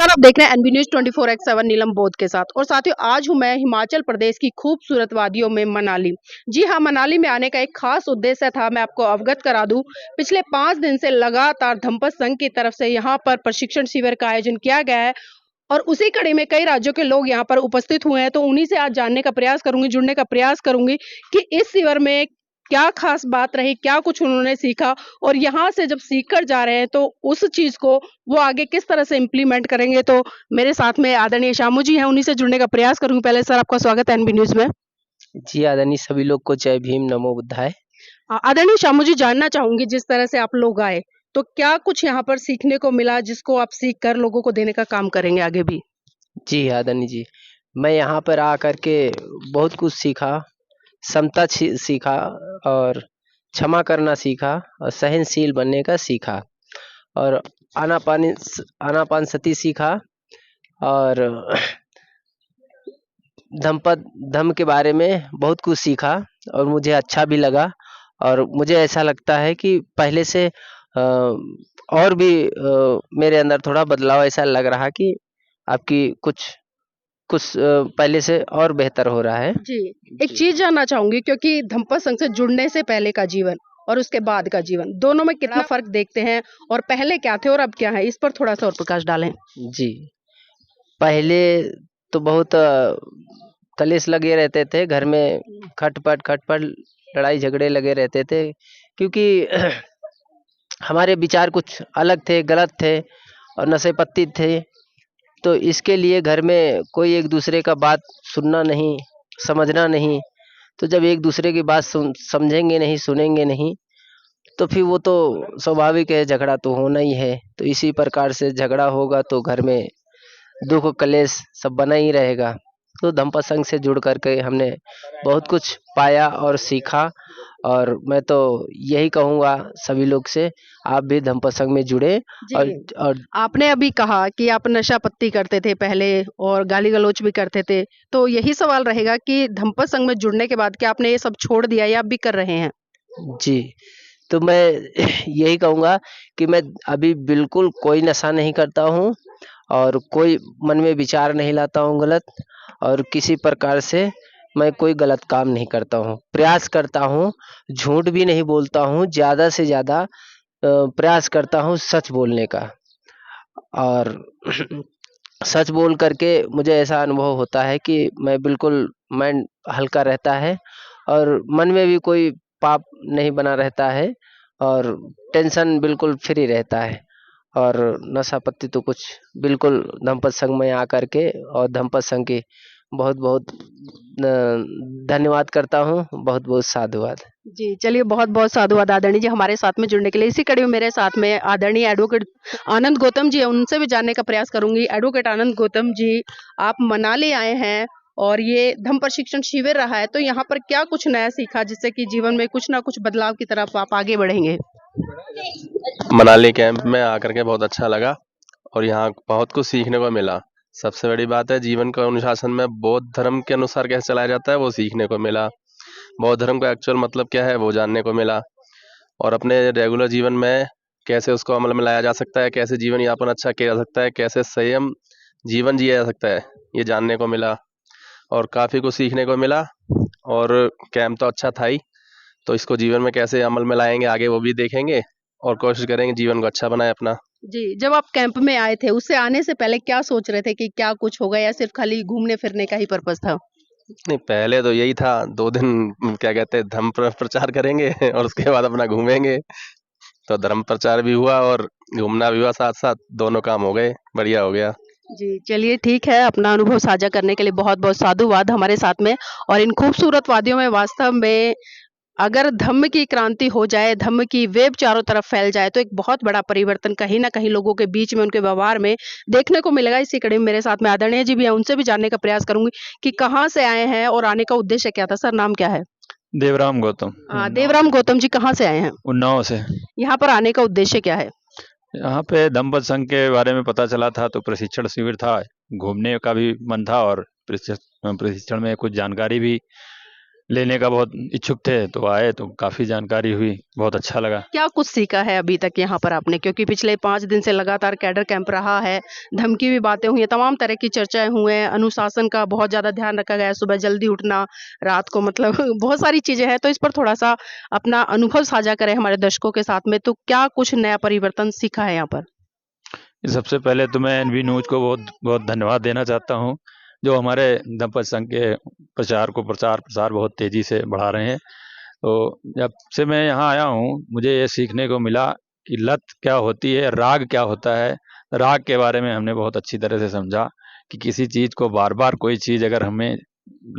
नमस्कार, आप देख रहे हैं एनबी न्यूज़ 24/7 नीलम बोध के साथ। और साथियों, आज हूं मैं हिमाचल प्रदेश की खूबसूरत वादियों में मनाली। जी हां, मनाली में आने का एक खास उद्देश्य था, मैं आपको अवगत करा दूं। पिछले 5 दिन से लगातार धम्पत संघ की तरफ से यहां पर प्रशिक्षण शिविर का आयोजन किया गया है और उसी कड़ी में कई राज्यों के लोग यहाँ पर उपस्थित हुए हैं। तो उन्हीं से आज जानने का प्रयास करूंगी, जुड़ने का प्रयास करूंगी कि इस शिविर में क्या खास बात रही, क्या कुछ उन्होंने सीखा और यहाँ से जब सीख कर जा रहे हैं तो उस चीज को वो आगे किस तरह से इम्प्लीमेंट करेंगे। तो मेरे साथ में आदरणीय शामू जी हैं, उन्हीं से जुड़ने का प्रयास करूंगी। पहले सर, आपका स्वागत है एनबी न्यूज में। जी आदरणीय सभी लोग को जय भीम, नमो बुद्धाय। आदरणीय शामू जी, जानना चाहूंगी जिस तरह से आप लोग आए तो क्या कुछ यहाँ पर सीखने को मिला जिसको आप सीख कर लोगों को देने का काम करेंगे आगे भी। जी आदरणीय जी, मैं यहाँ पर आकर के बहुत कुछ सीखा, समता सीखा और क्षमा करना सीखा और सहनशील बनने का सीखा और आनापान सती सीखा और धम्म के बारे में बहुत कुछ सीखा और मुझे अच्छा भी लगा। और मुझे ऐसा लगता है कि पहले से और भी मेरे अंदर थोड़ा बदलाव ऐसा लग रहा कि आपकी कुछ कुछ पहले से और बेहतर हो रहा है। जी, एक चीज जानना चाहूंगी क्योंकि धम्पत संघ से जुड़ने से पहले का जीवन और उसके बाद का जीवन दोनों में कितना फर्क देखते हैं और पहले क्या थे और अब क्या है, इस पर थोड़ा सा और प्रकाश डालें। जी, पहले तो बहुत कलेश लगे रहते थे घर में, खटपट लड़ाई झगड़े लगे रहते थे क्योंकि हमारे विचार कुछ अलग थे, गलत थे और नशे पत्ती थे। तो इसके लिए घर में कोई एक दूसरे का बात सुनना नहीं, समझना नहीं। तो जब एक दूसरे की बात समझेंगे नहीं, सुनेंगे नहीं, तो फिर वो तो स्वाभाविक है, झगड़ा तो होना ही है। तो इसी प्रकार से झगड़ा होगा तो घर में दुख कलेश सब बना ही रहेगा। तो धम्पत संघ से जुड़ करके हमने बहुत कुछ पाया और सीखा और मैं तो यही कहूँगा सभी लोग से, आप भी धम्पत संघ में जुड़े। और, जी, और आपने अभी कहा कि आप नशा पत्ती करते थे पहले और गाली गलौज भी करते थे, तो यही सवाल रहेगा कि धम्पत संघ में जुड़ने के बाद क्या आपने ये सब छोड़ दिया या आप भी कर रहे हैं। जी, तो मैं यही कहूँगा कि मैं अभी बिल्कुल कोई नशा नहीं करता हूँ और कोई मन में विचार नहीं लाता हूँ गलत, और किसी प्रकार से मैं कोई गलत काम नहीं करता हूँ। प्रयास करता हूँ, झूठ भी नहीं बोलता हूँ, ज़्यादा से ज़्यादा प्रयास करता हूँ सच बोलने का। और सच बोल करके मुझे ऐसा अनुभव होता है कि मैं बिल्कुल माइंड हल्का रहता है और मन में भी कोई पाप नहीं बना रहता है और टेंशन बिल्कुल फ्री रहता है। और नशा पत्ती तो कुछ बिल्कुल, धम्पत संघ में आकर के और धम्पत संघ की बहुत बहुत धन्यवाद करता हूँ, बहुत बहुत साधुवाद। जी, चलिए बहुत-बहुत साधुवाद आदरणीय जी हमारे साथ में जुड़ने के लिए। इसी कड़ी में मेरे साथ में आदरणीय एडवोकेट आनंद गौतम जी हैं, उनसे भी जानने का प्रयास करूँगी। एडवोकेट आनंद गौतम जी, आप मनाली आए हैं और ये धम्म प्रशिक्षण शिविर रहा है, तो यहाँ पर क्या कुछ नया सीखा जिससे कि जीवन में कुछ ना कुछ बदलाव की तरफ आप आगे बढ़ेंगे? मनाली कैंप में आकर के बहुत अच्छा लगा और यहाँ बहुत कुछ सीखने को मिला। सबसे बड़ी बात है, जीवन का अनुशासन में बौद्ध धर्म के अनुसार कैसे चलाया जाता है वो सीखने को मिला। बौद्ध धर्म का एक्चुअल मतलब क्या है वो जानने को मिला और अपने रेगुलर जीवन में कैसे उसको अमल में लाया जा सकता है, कैसे जीवन यापन अच्छा किया जा सकता है, कैसे संयम जीवन जिया जा सकता है, ये जानने को मिला और काफ़ी कुछ सीखने को मिला। और कैंप तो अच्छा था ही, तो इसको जीवन में कैसे अमल में लाएंगे आगे वो भी देखेंगे और कोशिश करेंगे जीवन को अच्छा बनाए अपना। जी, जब आप कैंप में आए थे, उससे आने से पहले क्या सोच रहे थे कि क्या कुछ होगा या सिर्फ़ खाली घूमने-फिरने का ही पर्पज़ था? नहीं, पहले तो यही था, 2 दिन क्या कहते हैं धर्म प्रचार करेंगे और उसके बाद अपना घूमेंगे। तो धर्म प्रचार भी हुआ और घूमना भी हुआ, साथ-साथ दोनों काम हो गए, बढ़िया हो गया। जी, चलिए ठीक है, अपना अनुभव साझा करने के लिए बहुत-बहुत साधुवाद हमारे साथ में। और इन खूबसूरत वादियों में वास्तव में अगर धम्म की क्रांति हो जाए, धम्म की वेव चारों तरफ फैल जाए, तो एक बहुत बड़ा परिवर्तन कहीं न कहीं लोगों के बीच में, उनके व्यवहार में देखने को मिलेगा। इसी कड़ी में मेरे साथ में आदरणीय जी भी हैं, उनसे भी जानने का प्रयास करूँगी कि कहाँ से आए हैं और आने का उद्देश्य क्या था? सर, नाम क्या है? देवराम गौतम। देवराम गौतम जी कहाँ से आए हैं? उन्नाव से। यहाँ पर आने का उद्देश्य क्या है? यहाँ पे धम्पत संघ के बारे में पता चला था तो प्रशिक्षण शिविर था, घूमने का भी मन था और प्रशिक्षण में कुछ जानकारी भी लेने का बहुत इच्छुक थे, तो आए तो काफ़ी जानकारी हुई, बहुत अच्छा लगा। क्या कुछ सीखा है अभी तक यहाँ पर आपने? क्योंकि पिछले 5 दिन से लगातार कैडर कैंप रहा है, धमकी भी बातें हुई हैं, तमाम तरह की चर्चाएँ हुए हैं, अनुशासन का बहुत ज़्यादा ध्यान रखा गया है, सुबह जल्दी उठना, रात को मतलब बहुत सारी चीज़ें हैं, तो इस पर थोड़ा-सा अपना अनुभव साझा करें हमारे दर्शकों के साथ में, तो क्या कुछ नया परिवर्तन सीखा है यहाँ पर? सबसे पहले तो मैं एनवी न्यूज़ को बहुत बहुत धन्यवाद देना चाहता हूँ, जो हमारे दंपत संघ के प्रचार प्रसार बहुत तेज़ी से बढ़ा रहे हैं। तो जब से मैं यहाँ आया हूँ, मुझे ये सीखने को मिला कि लत क्या होती है, राग क्या होता है। राग के बारे में हमने बहुत अच्छी तरह से समझा कि किसी चीज़ को बार-बार कोई चीज़ अगर हमें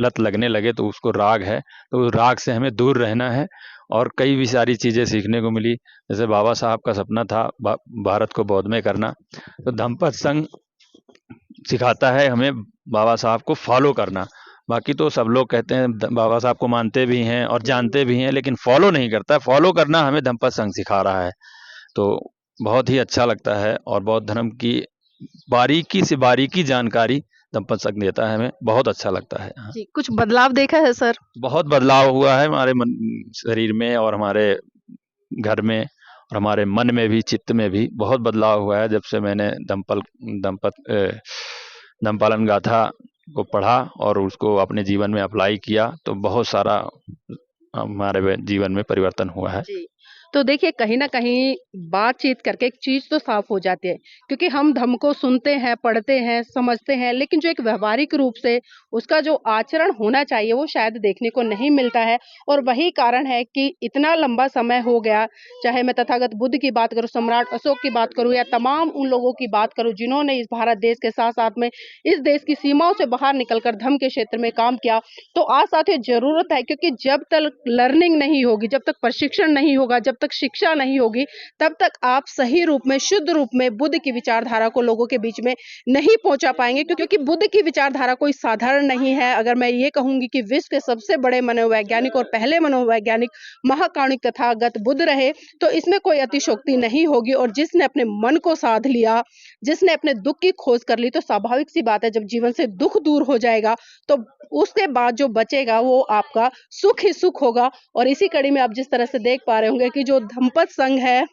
लत लगने लगे तो उसको राग है, तो उस राग से हमें दूर रहना है। और कई भी सारी चीज़ें सीखने को मिली, जैसे बाबा साहब का सपना था भारत को बौद्धमय करना, तो धम्मपद संघ सिखाता है हमें बाबा साहब को फॉलो करना। बाकी तो सब लोग कहते हैं बाबा साहब को मानते भी हैं और जानते भी हैं, लेकिन फॉलो नहीं करता। फॉलो करना हमें धम्मपद संघ सिखा रहा है, तो बहुत ही अच्छा लगता है। और बौद्ध धर्म की बारीकी से बारीकी जानकारी धम्मपद संघ देता है, हमें बहुत अच्छा लगता है। हाँ। जी, कुछ बदलाव देखा है सर? बहुत बदलाव हुआ है हमारे शरीर में और हमारे घर में और हमारे मन में भी, चित्त में भी बहुत बदलाव हुआ है जब से मैंने धम्मपालन गाथा को पढ़ा और उसको अपने जीवन में अप्लाई किया, तो बहुत सारा हमारे जीवन में परिवर्तन हुआ है। जी। तो देखिए कहीं न कहीं बातचीत करके एक चीज़ तो साफ़ हो जाती है, क्योंकि हम धम्म को सुनते हैं, पढ़ते हैं, समझते हैं, लेकिन जो एक व्यावहारिक रूप से उसका जो आचरण होना चाहिए वो शायद देखने को नहीं मिलता है। और वही कारण है कि इतना लंबा समय हो गया, चाहे मैं तथागत बुद्ध की बात करूँ, सम्राट अशोक की बात करूँ या तमाम उन लोगों की बात करूँ जिन्होंने इस भारत देश के साथ-साथ में इस देश की सीमाओं से बाहर निकल कर धम्म के क्षेत्र में काम किया। तो आज साथियों ज़रूरत है, क्योंकि जब तक लर्निंग नहीं होगी, जब तक प्रशिक्षण नहीं होगा, जब तक शिक्षा नहीं होगी, तब तक आप सही रूप में, शुद्ध रूप में बुद्ध की विचारधारा को लोगों के बीच में नहीं पहुंचा पाएंगे, क्योंकि बुद्ध की विचारधारा कोई साधारण नहीं है। अगर मैं ये कहूंगी कि विश्व के सबसे बड़े मनोवैज्ञानिक और पहले मनोवैज्ञानिक महाकारुणिक तथागत बुद्ध रहे, तो इसमें कोई अतिशयोक्ति नहीं होगी। और जिसने अपने मन को साध लिया, जिसने अपने दुख की खोज कर ली, तो स्वाभाविक सी बात है जब जीवन से दुख दूर हो जाएगा तो उसके बाद जो बचेगा वो आपका सुख ही सुख होगा। और इसी कड़ी में आप जिस तरह से देख पा रहे होंगे कि जो धम्मपद संघ है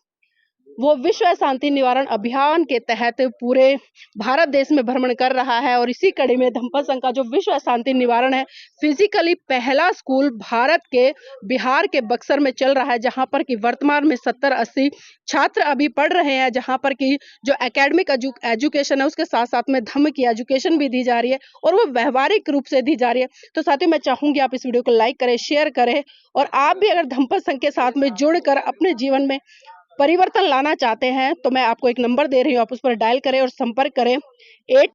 वो विश्व शांति निवारण अभियान के तहत पूरे भारत देश में भ्रमण कर रहा है। और इसी कड़ी में धम्मपद संघ का जो विश्व शांति निवारण है, फिजिकली पहला स्कूल भारत के बिहार के बक्सर में चल रहा है, जहां पर कि वर्तमान में 70-80 छात्र अभी पढ़ रहे हैं, जहां पर कि जो एकेडमिक एजुकेशन है उसके साथ साथ में धम्म की एजुकेशन भी दी जा रही है और वो व्यवहारिक रूप से दी जा रही है। तो साथियों मैं चाहूंगी आप इस वीडियो को लाइक करें, शेयर करें, और आप भी अगर धम्मपद संघ के साथ में जुड़कर अपने जीवन में परिवर्तन लाना चाहते हैं तो मैं आपको एक नंबर दे रही हूँ, आप उस पर डायल करें और संपर्क करें 8